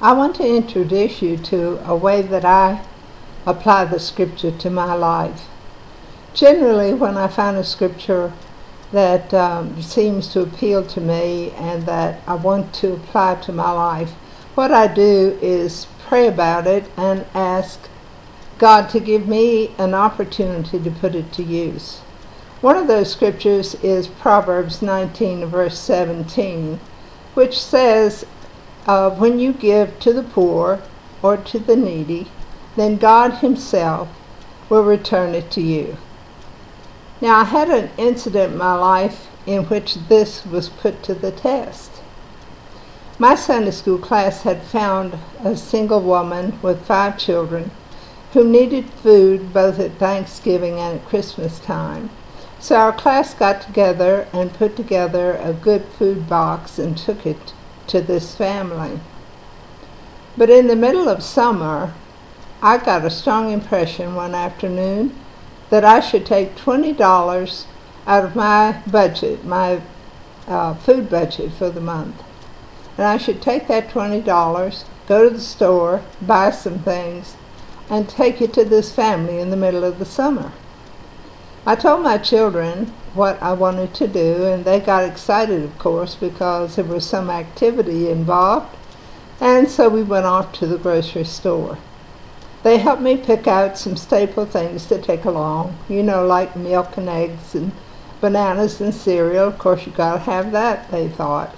I want to introduce you to a way that I apply the scripture to my life. Generally, when I find a scripture that seems to appeal to me and that I want to apply to my life, what I do is pray about it and ask God to give me an opportunity to put it to use. One of those scriptures is Proverbs 19, verse 17, which says, when you give to the poor or to the needy, then God himself will return it to you. Now, I had an incident in my life in which this was put to the test. My Sunday school class had found a single woman with 5 children who needed food both at Thanksgiving and at Christmas time. So our class got together and put together a good food box and took it to this family. But in the middle of summer, I got a strong impression one afternoon that I should take $20 out of my budget, my food budget for the month. And I should take that $20, go to the store, buy some things, and take it to this family in the middle of the summer. I told my children what I wanted to do, and they got excited, of course, because there was some activity involved, and so we went off to the grocery store. They helped me pick out some staple things to take along, like milk and eggs and bananas and cereal. Of course, you gotta have that, they thought.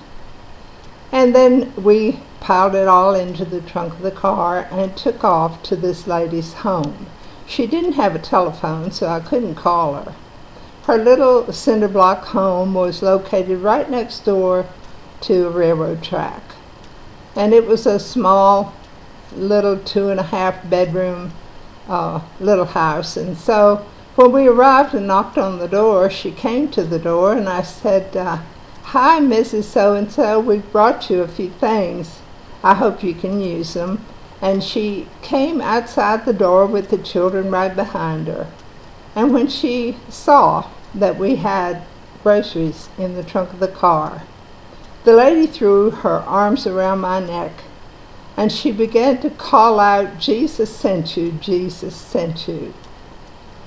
And then we piled it all into the trunk of the car and took off to this lady's home. She didn't have a telephone, so I couldn't call her. Her little cinder block home was located right next door to a railroad track. And it was a small, little 2.5 bedroom little house. And so when we arrived and knocked on the door, she came to the door and I said, "Hi, Mrs. So-and-so, we've brought you a few things. I hope you can use them." And she came outside the door with the children right behind her. And when she saw that we had groceries in the trunk of the car, the lady threw her arms around my neck and she began to call out, "Jesus sent you, Jesus sent you."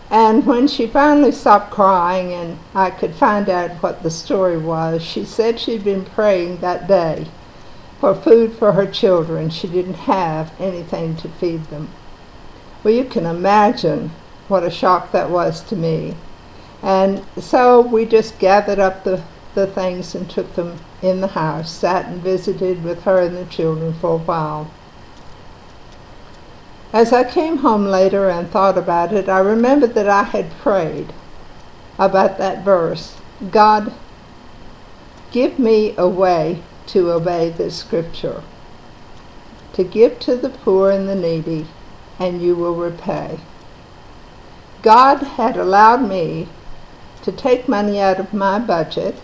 And when she finally stopped crying and I could find out what the story was, she said she'd been praying that day for food for her children. She didn't have anything to feed them. Well, you can imagine what a shock that was to me. And so we just gathered up the things and took them in the house, sat and visited with her and the children for a while. As I came home later and thought about it, I remembered that I had prayed about that verse. God, give me a way to obey this scripture, to give to the poor and the needy, and you will repay. God had allowed me to take money out of my budget,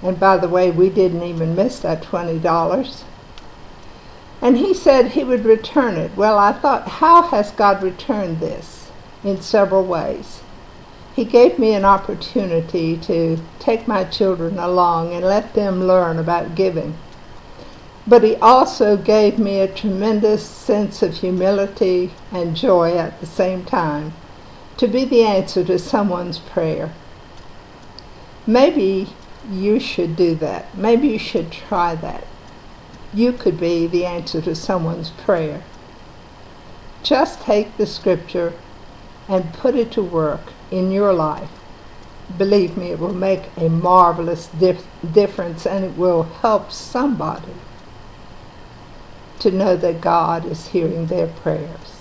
and by the way, we didn't even miss that $20. And he said he would return it. Well, I thought, how has God returned this? In several ways. He gave me an opportunity to take my children along and let them learn about giving. But he also gave me a tremendous sense of humility and joy at the same time, to be the answer to someone's prayer. Maybe you should do that. Maybe you should try that. You could be the answer to someone's prayer. Just take the scripture and put it to work in your life. Believe me, it will make a marvelous difference, and it will help somebody to know that God is hearing their prayers.